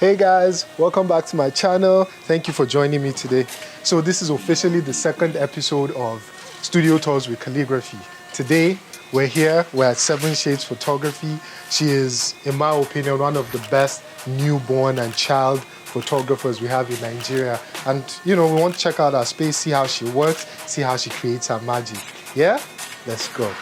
Hey guys, welcome back to my channel. Thank you for joining me today. So this is officially the second episode of Studio Tours with Khaleegraphy. Today, we're at 7 Shades Photography. She is, in my opinion, one of the best newborn and child photographers we have in Nigeria. And we want to check out her space, see how she works, see how she creates her magic. Yeah? Let's go.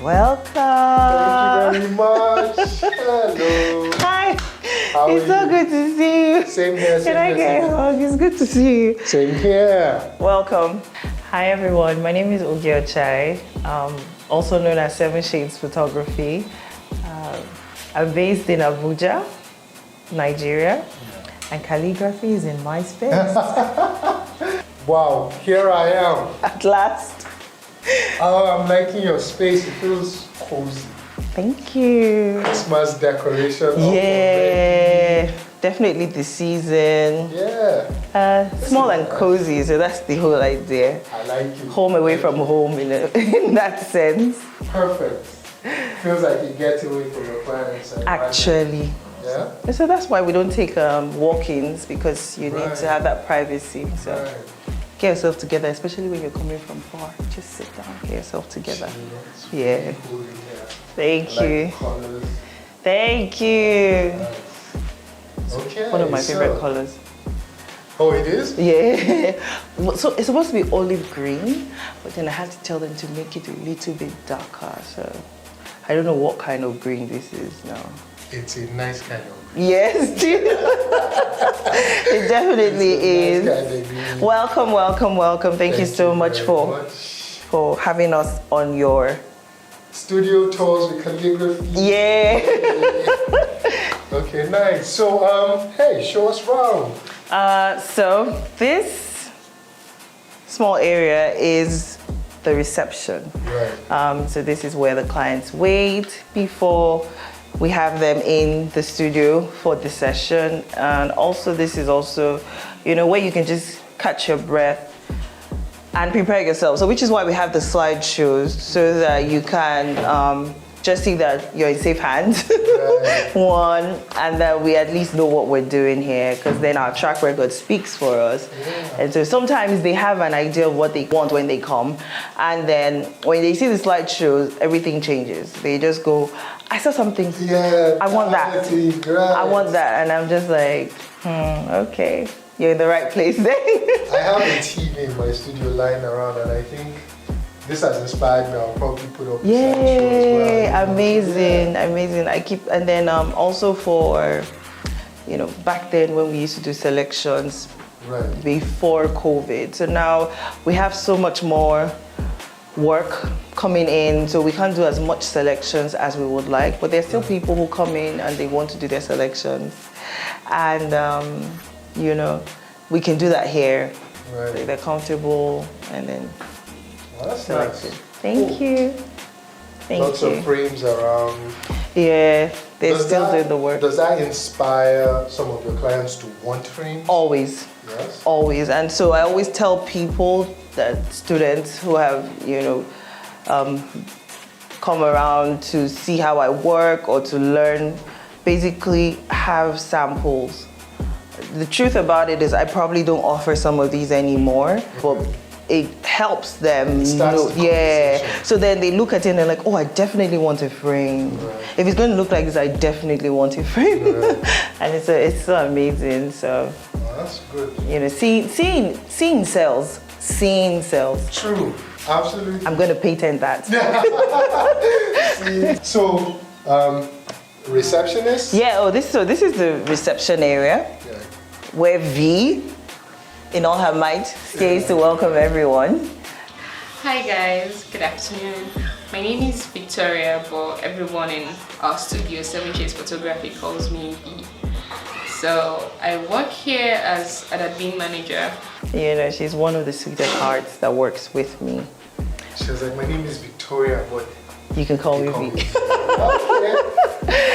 Welcome. Thank you very much. Hello. Hi. How It's so good to see you. Same here. Can I get a hug? It's good to see you. Same here. Welcome. Hi everyone. My name is Ochai, also known as 7 Shades Photography. I'm based in Abuja, Nigeria, and Khaleegraphy is in my space. Wow, here I am. At last. Oh, I'm liking your space. It feels cozy. Thank you. Christmas decoration. Yeah, definitely the season. Yeah. Small and cozy, so that's the whole idea. I like it. Home away from home in that sense. Perfect. Feels like you get away from your clients. Actually. Yeah? So that's why we don't take walk-ins, because you need to have that privacy. So get yourself together, especially when you're coming from far. Just sit down, get yourself together. Yeah. Cool, Thank you. Colors. Thank you. Okay. One of my favorite colors. Oh, it is? Yeah. So it's supposed to be olive green, but then I had to tell them to make it a little bit darker. So I don't know what kind of green this is now. It's a nice kind of green. Yes, it definitely is. Nice kind of Welcome, welcome, welcome. Thank you so much for having us on your Studio Tours with Khaleegraphy. Yeah. Okay, nice. So, hey, show us around. So this small area is the reception. Right. So this is where the clients wait before we have them in the studio for the session. And also this is also, where you can just catch your breath and prepare yourself. So which is why we have the slideshows, so that you can just see that you're in safe hands, Right. One, and that we at least know what we're doing here, because then our track record speaks for us. Yeah. And so sometimes they have an idea of what they want when they come, and then when they see the slideshows, everything changes. They just go, I saw something, Yeah, I want that. Right. I want that, and I'm just like, okay, you're in the right place then. I have a TV in my studio lying around, and I think this has inspired me. I'll probably put up a Yay, slideshow as well. amazing, amazing. And then also for, back then when we used to do selections, Right. before COVID. So now we have so much more work coming in, so we can't do as much selections as we would like, but there's still people who come in and they want to do their selections. And, we can do that here. Right. So they're comfortable and then Well, that's selected. nice. Thank you. Thank Lots you. of frames around. Yeah, they're still doing the work. Does that inspire some of your clients to want frames? Always. Yes. Always. And so I always tell people, that students who have, come around to see how I work or to learn, basically have samples. The truth about it is I probably don't offer some of these anymore, but it helps them know. Yeah. So then they look at it and they're like, oh, I definitely want a frame. Right. If it's going to look like this, I definitely want a frame. Right. And it's so amazing. So, Well, that's good. seeing sells. Seeing sells. True. Absolutely. I'm going to patent that. So, receptionist? Yeah, this is the reception area, Yeah. where V, in all her might, stays to welcome everyone. Hi guys, good afternoon. My name is Victoria, but everyone in our studio, 7 Shades Photography, calls me V. So I work here as an admin manager. She's one of the sweetest hearts that works with me. She was like, my name is Victoria, but You can call me Call V. me. Okay.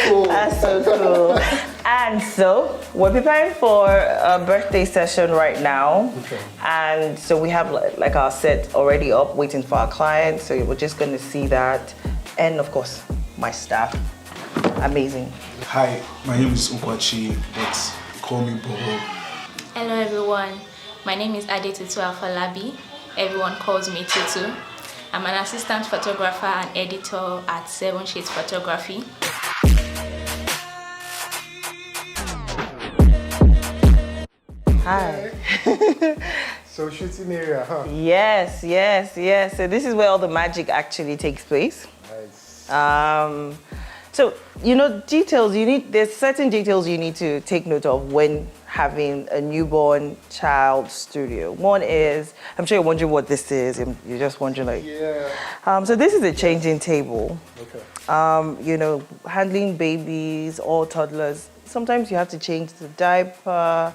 Cool. That's so cool. And so we're preparing for a birthday session right now. Okay. And so we have like our set already up waiting for our clients. So we're just going to see that. And of course, my staff. Amazing. Hi, my name is Ukwachi, but call me Boho. Hello everyone, my name is Adetutu Afolabi. Everyone calls me Tutu. I'm an assistant photographer and editor at 7 Shades Photography. Hi. So shooting area, huh? Yes. So this is where all the magic actually takes place. Nice. So, details there's certain details you need to take note of when having a newborn child studio. One is, I'm sure you're wondering what this is, and you're just wondering so this is a changing table. Okay. Handling babies or toddlers, sometimes you have to change the diaper,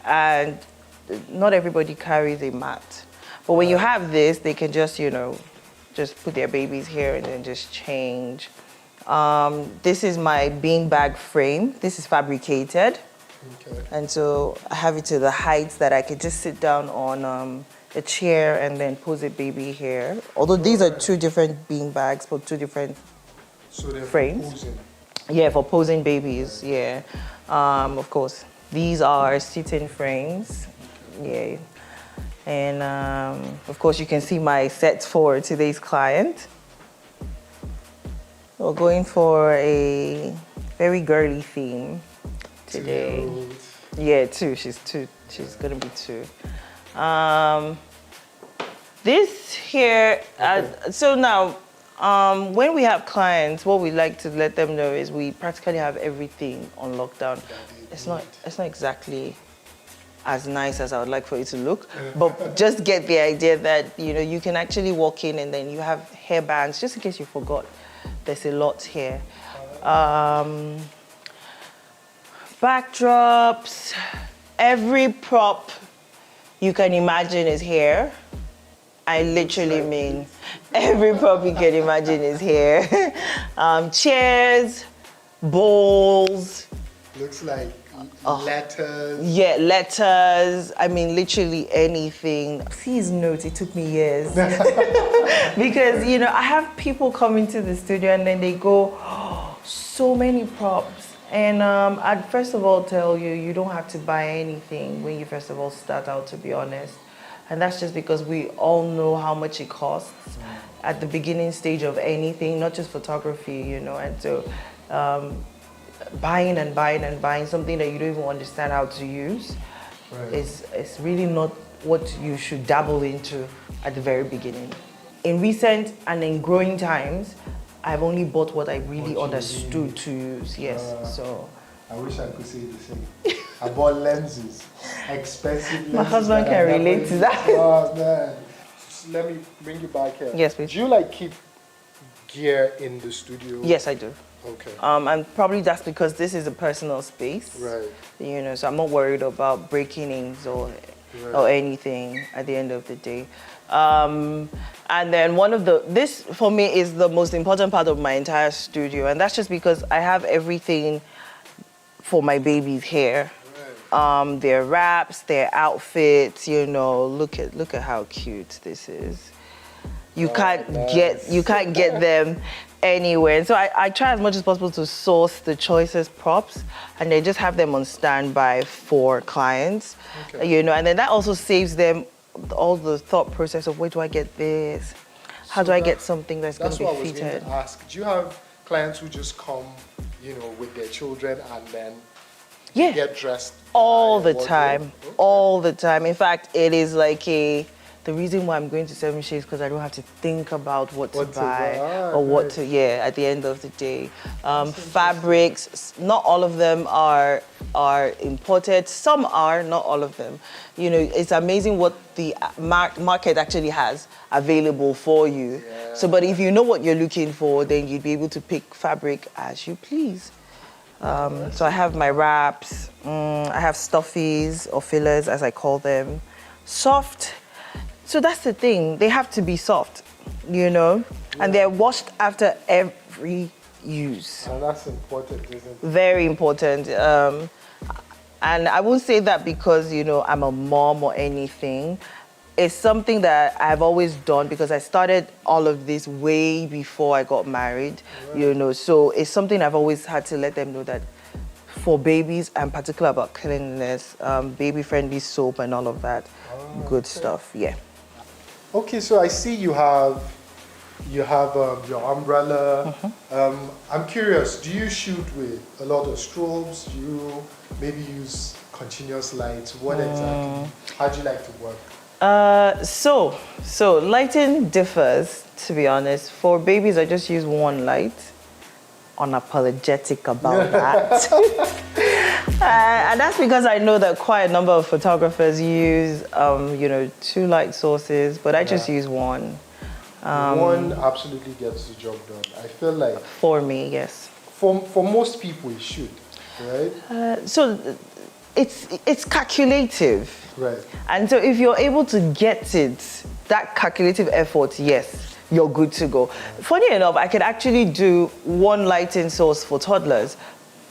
and not everybody carries a mat. But when you have this, they can just put their babies here and then just change. This is my beanbag frame. This is fabricated. Okay. And so I have it to the height that I could just sit down on a chair and then pose a baby here. Although these are two different beanbags for two different So they're frames. posing. Yeah, for posing babies, yeah. Of course, these are sitting frames, yeah. And of course, you can see my set for today's client. We're going for a very girly theme today. 2-year-old. Yeah, two. She's two. She's gonna be two. This here. So now, when we have clients, what we like to let them know is we practically have everything on lockdown. It's not exactly as nice as I would like for it to look, but just get the idea that you can actually walk in and then you have hair bands, just in case you forgot. There's a lot here. Backdrops, every prop you can imagine is here. I literally mean every prop you can imagine is here. Chairs, bowls. Looks like letters. Yeah, letters. I mean, literally anything. Please note, it took me years. Because, I have people come into the studio and then they go, oh, so many props. And I'd first of all tell you, you don't have to buy anything when you first of all start out, to be honest. And that's just because we all know how much it costs at the beginning stage of anything, not just photography, And so buying and buying something that you don't even understand how to use is really not what you should dabble into at the very beginning. In recent and in growing times, I've only bought what I really understood to use, yes. So I wish I could say the same. I bought lenses, expensive lenses. My husband can relate to that. Oh man. So let me bring you back here. Yes, please. Do you keep gear in the studio? Yes, I do. Okay. And probably that's because this is a personal space. Right. So I'm not worried about breaking things or anything at the end of the day. And then this for me is the most important part of my entire studio, and that's just because I have everything for my babies here. Right. Their wraps, their outfits, look at how cute this is. You can't get them anywhere. And so I try as much as possible to source the choicest props and then just have them on standby for clients. Okay. And then that also saves them all the thought process of where do I get this? How do I get something that's going to be That's what I was fitted? going to ask. Do you have clients who just come, with their children and then get dressed? All the wardrobe? time. Okay. All the time. In fact, it is like the reason why I'm going to 7 Shades because I don't have to think about what to buy or what to, at the end of the day. Fabrics, not all of them are imported. Some are, not all of them. It's amazing what the market actually has available for you. Yeah. So, but if you know what you're looking for, then you'd be able to pick fabric as you please. So I have my wraps, I have stuffies or fillers as I call them, soft. So that's the thing, they have to be soft. you know, and they're washed after every use. And that's important, isn't it? Very important. And I won't say that because, you know, I'm a mom or anything. It's something that I've always done because I started all of this way before I got married, you know. So it's something I've always had to let them know that for babies, I'm particular about cleanliness, baby-friendly soap and all of that good stuff, yeah. Okay, so I see you have your umbrella. I'm curious, do you shoot with a lot of strobes? Do you maybe use continuous lights? What exactly? How do you like to work? So lighting differs, to be honest. For babies, I just use one light. Unapologetic about that. And that's because I know that quite a number of photographers use, you know, 2 light sources, but I just use one. One absolutely gets the job done. I feel like For me, yes. for most people it should, right? So it's calculative. Right. And so if you're able to get it, that calculative effort, yes, you're good to go. Funny enough, I could actually do one lighting source for toddlers,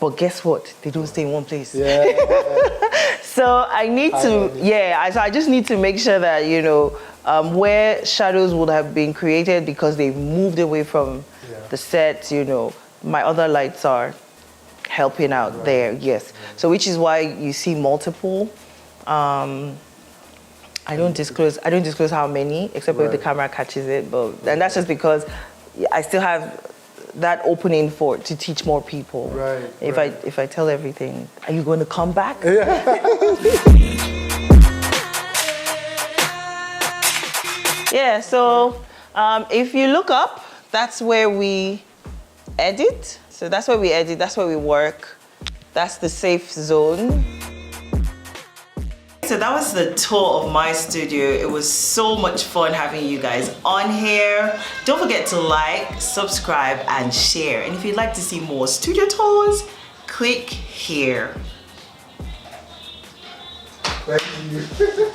but guess what? They don't stay in one place. Yeah. So I need to, so I just need to make sure that, you know, where shadows would have been created because they've moved away from the set, you know, my other lights are helping out there, yes. So which is why you see multiple. I don't disclose how many, except if the camera catches it. And that's just because I still have that opening to teach more people. Right. If I tell everything, are you going to come back? Yeah. So if you look up, that's where we edit. So that's where we edit. That's where we work. That's the safe zone. So that was the tour of my studio. It was so much fun having you guys on here. Don't forget to like, subscribe, and share. And if you'd like to see more studio tours, click here. Thank you.